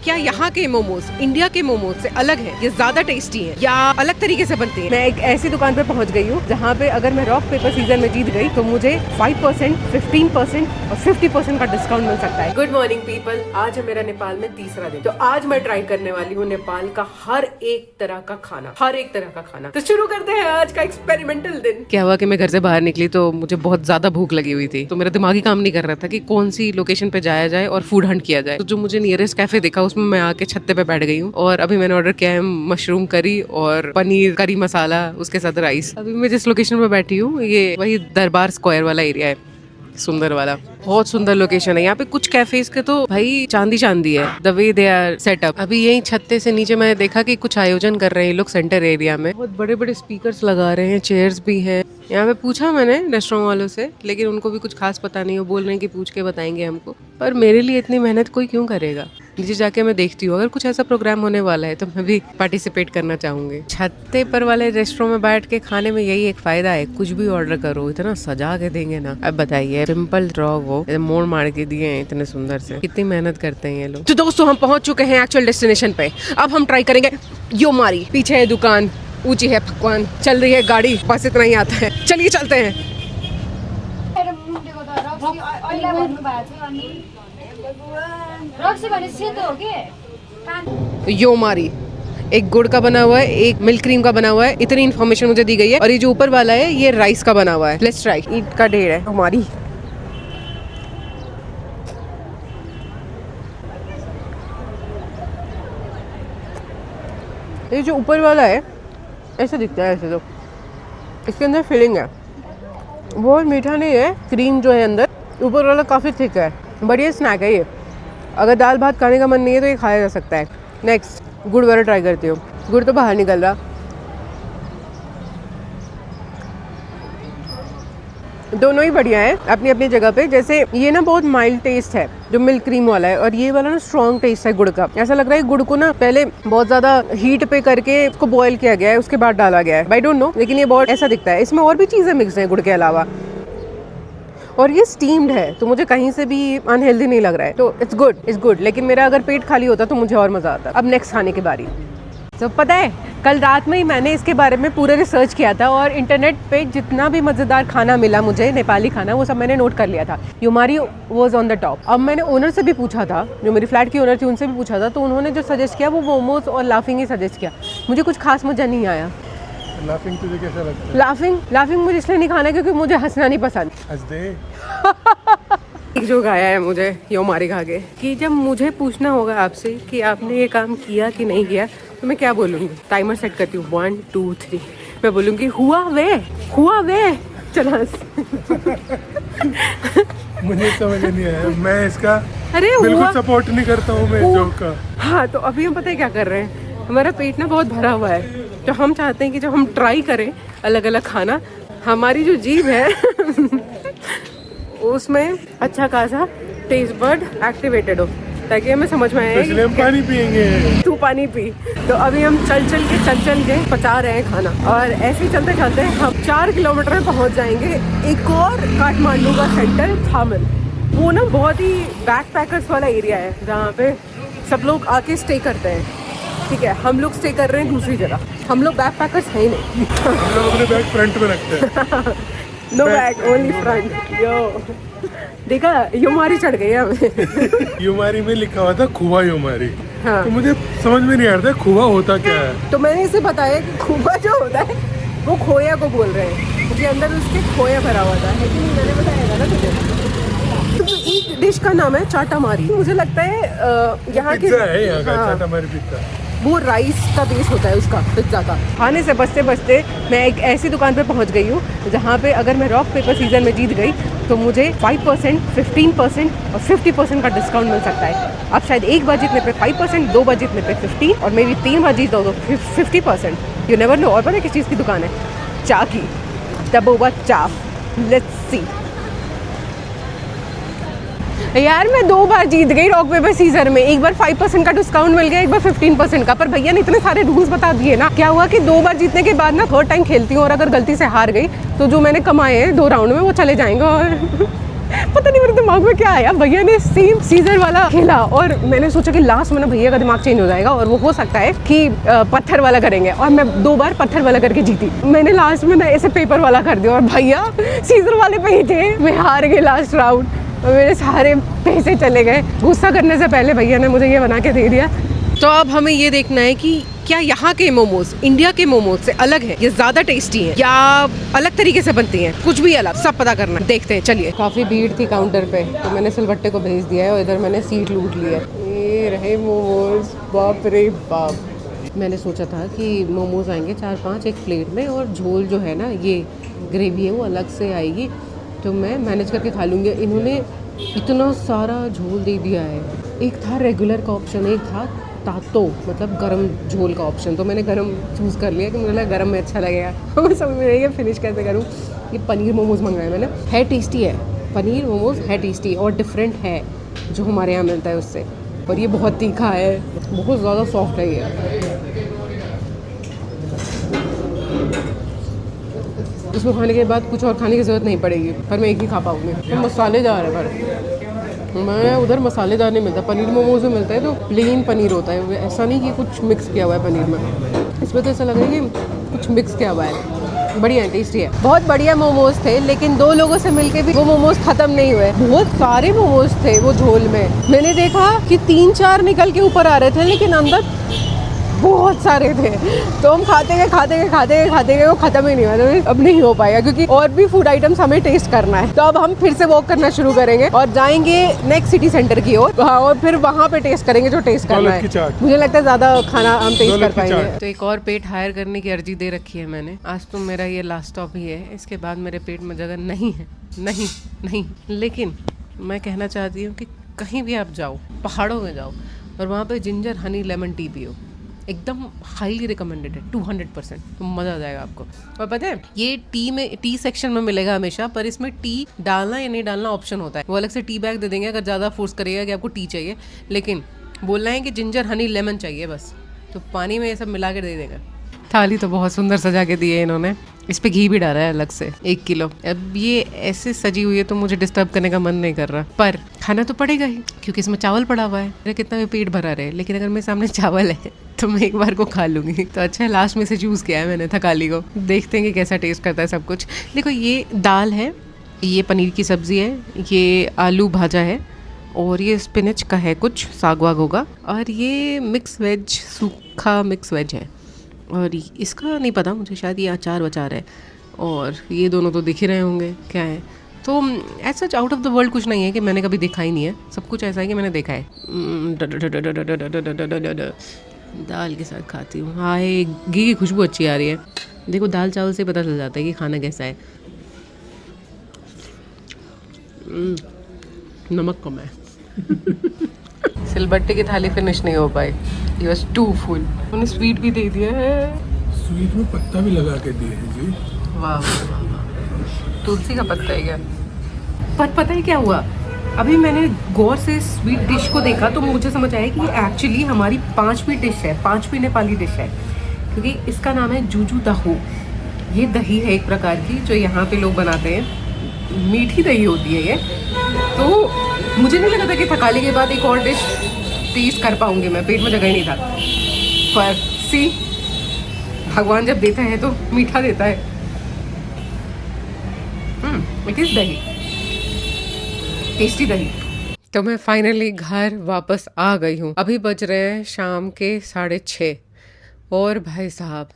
क्या यहाँ के मोमोज इंडिया के मोमोज से अलग है, ये ज्यादा टेस्टी है या अलग तरीके से बनते हैं? मैं एक ऐसी दुकान पे पहुँच गई हूँ जहाँ पे अगर मैं रॉक पेपर सीजर में जीत गई तो मुझे 5%, 15% और 50% का डिस्काउंट मिल सकता है। गुड मॉर्निंग पीपल, आज है मेरा नेपाल में तीसरा दिन। तो आज मैं ट्राई करने वाली हूँ नेपाल का हर एक तरह का खाना। तो शुरू करते हैं आज का एक्सपेरिमेंटल दिन। क्या हुआ कि मैं घर से बाहर निकली तो मुझे बहुत ज्यादा भूख लगी हुई थी, तो मेरा दिमाग ही काम नहीं कर रहा था कि कौन सी लोकेशन पे जाया जाए और फूड हंट किया जाए। तो जो मुझे नियरेस्ट कैफे दिखा उसमें मैं आके छत्ते पे बैठ गई हूँ और अभी मैंने ऑर्डर किया है मशरूम करी और पनीर करी मसाला, उसके साथ राइस। अभी मैं जिस लोकेशन पे बैठी हूँ ये वही दरबार स्क्वायर वाला एरिया है, सुंदर वाला, बहुत सुंदर लोकेशन है। यहाँ पे कुछ कैफेज के तो भाई चांदी है the way they are setup. अभी यही छत्ते से नीचे मैंने देखा कि कुछ आयोजन कर रहे हैं लोग सेंटर एरिया में, बहुत बड़े बड़े स्पीकर्स लगा रहे हैं, चेयर्स भी हैं। यहाँ पे पूछा मैंने रेस्टोरेंट वालों से, लेकिन उनको भी कुछ खास पता नहीं, वो बोल रहे हैं कि पूछ के बताएंगे हमको। पर मेरे लिए इतनी मेहनत कोई क्यों करेगा? नीचे जाके मैं देखती हूँ, अगर कुछ ऐसा प्रोग्राम होने वाला है तो मैं भी पार्टिसिपेट करना चाहूंगी। छत्ते पर वाले रेस्टोरेंट में बैठ के खाने में यही एक फायदा है, कुछ भी ऑर्डर करो इतना सजा के देंगे ना। अब बताइए, सिंपल ड्रॉ वो मोड़ मार के दिए हैं इतने सुंदर से, कितनी मेहनत करते हैं ये लोग। तो दोस्तों हम पहुंच चुके हैं एक्चुअल डेस्टिनेशन पे। अब हम ट्राई करेंगे योमारी। पीछे है दुकान, ऊंची है पकवान, चल रही है गाड़ी, बस इतना ही आता है। चलिए चलते हैं। योमारी एक गुड़ का बना हुआ है, एक मिल्क क्रीम का बना हुआ है, इतनी इन्फॉर्मेशन मुझे दी गई है। और ये जो ऊपर वाला है ये राइस का बना हुआ है। Let's try. ईट का ढेर है हमारी। ये जो ऊपर वाला है ऐसे दिखता है, ऐसे तो इसके अंदर फिलिंग है, बहुत मीठा नहीं है। क्रीम जो है अंदर, ऊपर वाला काफ़ी थिक है। बढ़िया स्नैक है ये, अगर दाल भात खाने का मन नहीं है तो ये खाया जा सकता है। नेक्स्ट गुड़ वाला ट्राई करती हूँ। गुड़ तो बाहर निकल रहा। दोनों ही बढ़िया है अपनी अपनी जगह पे। जैसे ये ना बहुत माइल्ड टेस्ट है जो मिल्क क्रीम वाला है, और ये वाला ना स्ट्रॉन्ग टेस्ट है गुड़ का। ऐसा लग रहा है गुड़ को ना पहले बहुत ज्यादा हीट पे करके उसको बॉईल किया गया है, उसके बाद डाला गया है। आई डोंट नो, लेकिन ये बहुत ऐसा दिखता है। इसमें और भी चीजें मिक्स हैं गुड़ के अलावा, और ये स्टीम्ड है तो मुझे कहीं से भी अनहेल्दी नहीं लग रहा है। तो इट्स गुड। लेकिन मेरा अगर पेट खाली होता तो मुझे और मजा आता। अब नेक्स्ट खाने की बारी। तो पता है कल रात में ही मैंने इसके बारे में पूरा रिसर्च किया था, और इंटरनेट पे जितना भी मज़ेदार खाना मिला मुझे, नेपाली खाना, वो सब मैंने नोट कर लिया था। योमारी वाज ऑन द टॉप। अब मैंने ओनर से भी पूछा था, जो मेरी फ्लैट की ओनर थी उनसे भी पूछा था, तो उन्होंने जो सजेस्ट किया वो मोमोज और लाफिंग ही सजेस्ट किया। मुझे कुछ खास मज़ा नहीं आया। लाफिंग तुझे कैसा लगता है? लाफिंग मुझे इसलिए नहीं खाना क्योंकि मुझे हंसना नहीं पसंद। हंस दे। एक जो गाया है मुझे योमारी खा के, कि जब मुझे पूछना होगा आपसे कि आपने ये काम किया कि नहीं किया तो मैं क्या बोलूँगी? टाइमर सेट करती हूँ 1 2 3। मैं बोलूँगी हुआ वे चला। मुझे समझ नहीं आया, मैं इसका अरे बिल्कुल सपोर्ट नहीं करता हूँ मैं इस जोक का। हाँ, तो अभी हम पता है क्या कर रहे हैं, हमारा पेट ना बहुत भरा हुआ है, तो हम चाहते हैं कि जब हम ट्राई करें अलग अलग खाना, हमारी जो जीभ है उसमें अच्छा खासा टेस्ट बर्ड एक्टिवेटेड हो, ताकि हमें समझ में आए। इसलिए हम पानी पियेंगे। तू पानी पी। तो अभी हम चल के पचा रहे हैं खाना, और ऐसे ही चलते चलते हम 4 किलोमीटर में पहुंच जाएंगे एक और काठमांडू का सेंटर थामिल। वो ना बहुत ही बैकपैकर्स वाला एरिया है जहाँ पे सब लोग आके स्टे करते हैं। ठीक है, हम लोग स्टे कर रहे हैं दूसरी जगह, हम लोग बैकपैकर्स है ही नहीं। हम लोग अपने बैग फ्रंट में रखते हैं। No bag, only front. यो देखा, योमारी चढ़ गई हमें। योमारी में लिखा हुआ था खुआ योमारी। हाँ। तो मुझे समझ में नहीं आ रहा था खुआ होता क्या है। तो मैंने इसे बताया कि खुआ जो होता है वो खोया को बोल रहे हैं, क्योंकि अंदर उसके खोया भरा हुआ था, है कि नहीं? मैंने बताया था ना तुझे। तो एक डिश का नाम है चाटामारी। मुझे लगता है यहाँ के है यहाँ का। हाँ, चाटामारी पिज्जा वो राइस का बेस होता है उसका, पिज्जा का। खाने से बचते बचते मैं एक ऐसी दुकान पे पहुंच गई हूँ जहाँ पे अगर मैं रॉक पेपर सीजर में जीत गई तो मुझे 5%, 15% और 50% का डिस्काउंट मिल सकता है। अब शायद एक बार जीतने पे 5%, 2 बार जीतने पे 15 और मेरी 3 बार जीत दो तो 50%। You never know. और पता है किस चीज़ की दुकान है? चाय की, तबोबा चाय। Let's see. यार मैं 2 बार जीत गई रॉक पेपर सीजर में, एक बार 5% का डिस्काउंट मिल गया, एक बार 15% का। पर भैया ने इतने सारे रूल्स बता दिए ना। क्या हुआ कि 2 बार जीतने के बाद ना थर्ड टाइम खेलती हूँ, और अगर गलती से हार गई तो जो मैंने कमाए हैं 2 राउंड में वो चले जाएंगे। और पता नहीं मेरे दिमाग में क्या आया, भैया ने सेम सीजर वाला खेला और मैंने सोचा कि लास्ट में ना भैया का दिमाग चेंज हो जाएगा और वो हो सकता है कि पत्थर वाला करेंगे, और मैं 2 बार पत्थर वाला करके जीती। मैंने लास्ट में ना ऐसे पेपर वाला कर दिया और भैया सीजर वाले पे ही थे, मैं हार गई लास्ट राउंड और मेरे सारे पैसे चले गए। गुस्सा करने से पहले भैया ने मुझे ये बना के दे दिया। तो अब हमें ये देखना है कि क्या यहाँ के मोमोज इंडिया के मोमोज से अलग है, ये ज्यादा टेस्टी है या अलग तरीके से बनती हैं, कुछ भी अलग, सब पता करना है। देखते हैं, चलिए। काफी भीड़ थी काउंटर पे तो मैंने सिलबट्टे को भेज दिया है और इधर मैंने सीट लूट ली है। ये रहे मोमोज, बाप रे बाप। मैंने सोचा था कि मोमोज आएंगे 4-5 एक प्लेट में और झोल जो है ना, ये ग्रेवी है वो अलग से आएगी तो मैं मैनेज करके खा लूँगी। इन्होंने इतना सारा झोल दे दिया है। एक था रेगुलर का ऑप्शन, एक था तातो मतलब गरम झोल का ऑप्शन, तो मैंने गरम चूज़ कर लिया कि मुझे लगा गरम में अच्छा लगेगा। मैं समझ में नहीं है फिनिश कैसे करूँ। ये पनीर मोमोज मंगाए मैंने, है टेस्टी है, पनीर मोमोज है टेस्टी और डिफरेंट है जो हमारे यहाँ मिलता है उससे। और ये बहुत तीखा है, बहुत ज़्यादा सॉफ्ट है ये। इसमें खाने के बाद कुछ और खाने की ज़रूरत नहीं पड़ेगी, पर मैं एक ही खा पाऊँगी। तो मसालेदार है, पर मैं उधर मसालेदार नहीं मिलता। पनीर मोमोज में मिलता है तो प्लेन पनीर होता है, ऐसा नहीं कि कुछ मिक्स किया हुआ है पनीर में। इसमें तो ऐसा लग रहा है कि कुछ मिक्स किया हुआ है। बढ़िया है, टेस्टी है। बहुत बढ़िया मोमोज थे, लेकिन 2 लोगों से मिलके भी वो मोमोज ख़त्म नहीं हुए। बहुत सारे मोमोज थे वो झोल में। मैंने देखा कि 3-4 निकल के ऊपर आ रहे थे, लेकिन अंदर बहुत सारे थे। तो हम खाते गए वो ख़त्म ही नहीं हुआ। तो अब नहीं हो पाएगा क्योंकि और भी फूड आइटम्स हमें टेस्ट करना है। तो अब हम फिर से वॉक करना शुरू करेंगे और जाएंगे नेक्स्ट सिटी सेंटर की ओर, और फिर वहाँ पे टेस्ट करेंगे जो टेस्ट करना है। मुझे लगता है ज़्यादा खाना हम टेस्ट कर पाएंगे। तो एक और पेट हायर करने की अर्जी दे रखी है मैंने। आज तो मेरा ये लास्ट स्टॉप ही है, इसके बाद मेरे पेट में जगह नहीं है। नहीं। लेकिन मैं कहना चाहती हूँ कि कहीं भी आप जाओ, पहाड़ों में जाओ और वहाँ पे जिंजर हनी लेमन टी पियो, एकदम हाईली रिकमेंडेड है, 200%। तो मज़ा आ जाएगा आपको। और पता है ये टी सेक्शन में मिलेगा हमेशा, पर इसमें टी डालना या नहीं डालना ऑप्शन होता है। वो अलग से टी बैग दे देंगे अगर ज़्यादा फोर्स करिएगा कि आपको टी चाहिए, लेकिन बोलना है कि जिंजर हनी लेमन चाहिए बस, तो पानी में ये सब मिला के दे देगा। थाली तो बहुत सुंदर सजा के दी है इन्होंने, इस पे घी भी डाला है अलग से 1 किलो। अब ये ऐसे सजी हुई है तो मुझे डिस्टर्ब करने का मन नहीं कर रहा, पर खाना तो पड़ेगा ही क्योंकि इसमें चावल पड़ा हुआ है। मेरा कितना भी पेट भरा रहे, लेकिन अगर मेरे सामने चावल है तो मैं एक बार को खा लूँगी। तो अच्छा है लास्ट में से चूज़ किया है मैंने थकाली को। देखते हैं कि कैसा टेस्ट करता है सब कुछ। देखो ये दाल है, ये पनीर की सब्ज़ी है, ये आलू भाजा है और ये स्पिनच का है, कुछ साग वाग होगा, और ये मिक्स वेज, सूखा मिक्स वेज है। और इसका नहीं पता मुझे, शायद ये अचार वचार है। और ये दोनों तो दिख ही रहे होंगे क्या है। तो ऐसा आउट ऑफ द वर्ल्ड कुछ नहीं है कि मैंने कभी देखा ही नहीं है, सब कुछ ऐसा है कि मैंने देखा है। दाल के साथ खाती हूँ। हाँ, घी की खुशबू अच्छी आ रही है। देखो दाल चावल से पता चल जाता है कि खाना कैसा है। नमक कम है। सिलबट्टे की थाली फिनिश नहीं हो पाई, ये वाज टू फुल। उन्होंने स्वीट भी दे दिया है, स्वीट में पत्ता भी लगा के दिए हैं जी। वाह, तुलसी का पत्ता है क्या? पर पता है क्या हुआ, अभी मैंने गौर से स्वीट डिश को देखा तो मुझे समझ आया कि ये एक्चुअली हमारी 5वीं डिश है, 5वीं नेपाली डिश है, क्योंकि इसका नाम है जुजू दाहू। ये दही है एक प्रकार की जो यहाँ पे लोग बनाते हैं, मीठी दही होती है ये। तो मुझे नहीं लगा था कि थकाली के बाद एक और डिश टेस्ट कर पाऊंगी मैं, पेट में जगह ही नहीं था। पर सी, भगवान जब देता है तो मीठा देता है। इट इज दही, टेस्टी दही। तो मैं फाइनली घर वापस आ गई हूँ। अभी बज रहे हैं शाम के 6:30 और भाई साहब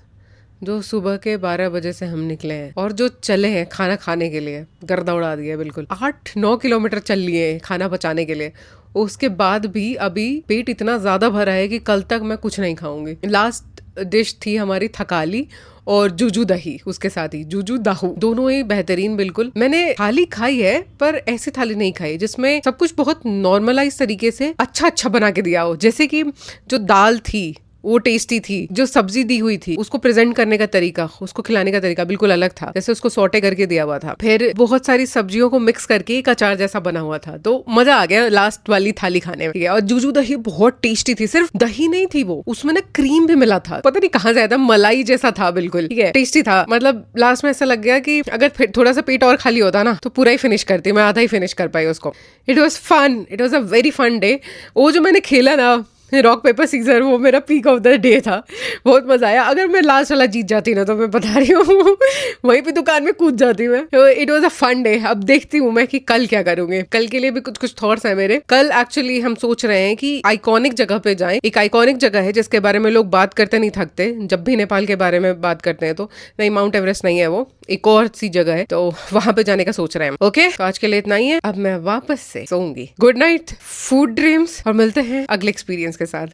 जो सुबह के 12 बजे से हम निकले हैं और जो चले हैं खाना खाने के लिए, गर्दा उड़ा दिया बिल्कुल। 8-9 किलोमीटर चल लिए खाना पचाने के लिए। उसके बाद भी अभी पेट इतना ज़्यादा भरा है कि कल तक मैं कुछ नहीं खाऊंगी। लास्ट डिश थी हमारी थकाली और जुजू दही, उसके साथ ही जुजू दाहू, दोनों ही बेहतरीन बिल्कुल। मैंने थाली खाई है पर ऐसी थाली नहीं खाई जिसमें सब कुछ बहुत नॉर्मलाइज तरीके से अच्छा बना के दिया हो। जैसे कि जो दाल थी वो टेस्टी थी। जो सब्जी दी हुई थी उसको प्रेजेंट करने का तरीका, उसको खिलाने का तरीका बिल्कुल अलग था, जैसे उसको सॉटे करके दिया हुआ था, फिर बहुत सारी सब्जियों को मिक्स करके एक अचार जैसा बना हुआ था। तो मजा आ गया लास्ट वाली थाली खाने में, ठीक है। और जूजू दही बहुत टेस्टी थी, सिर्फ दही नहीं थी वो, उसमें ना क्रीम भी मिला था, पता नहीं कहाँ से आया था, मलाई जैसा था बिल्कुल, ठीक है, टेस्टी था। मतलब लास्ट में ऐसा लग गया कि अगर फिर थोड़ा सा पेट और खाली होता ना तो पूरा ही फिनिश करती, मैं आधा ही फिनिश कर पाई उसको। It was fun, it was a very fun day. वो जो मैंने खेला ना रॉक पेपर सीजर, वो मेरा पीक ऑफ द डे था, बहुत मजा आया। अगर मैं लास्ट वाला जीत जाती ना तो मैं बता रही हूँ वहीं पे दुकान में कूद जाती मैं। It was a fun day. अब देखती हूँ मैं कि कल क्या करूंगी, कल के लिए भी कुछ कुछ थॉट्स है मेरे। कल एक्चुअली हम सोच रहे हैं कि आइकॉनिक जगह पे जाएं। एक आइकॉनिक जगह है जिसके बारे में लोग बात करते नहीं थकते, जब भी नेपाल के बारे में बात करते हैं तो। नहीं, माउंट एवरेस्ट नहीं है वो, एक और सी जगह है, तो वहां पे जाने का सोच रहे हैं। ओके, तो आज के लिए इतना ही है, अब मैं वापस से सोऊंगी। गुड नाइट, फूड ड्रीम्स, और मिलते हैं अगले एक्सपीरियंस के साथ।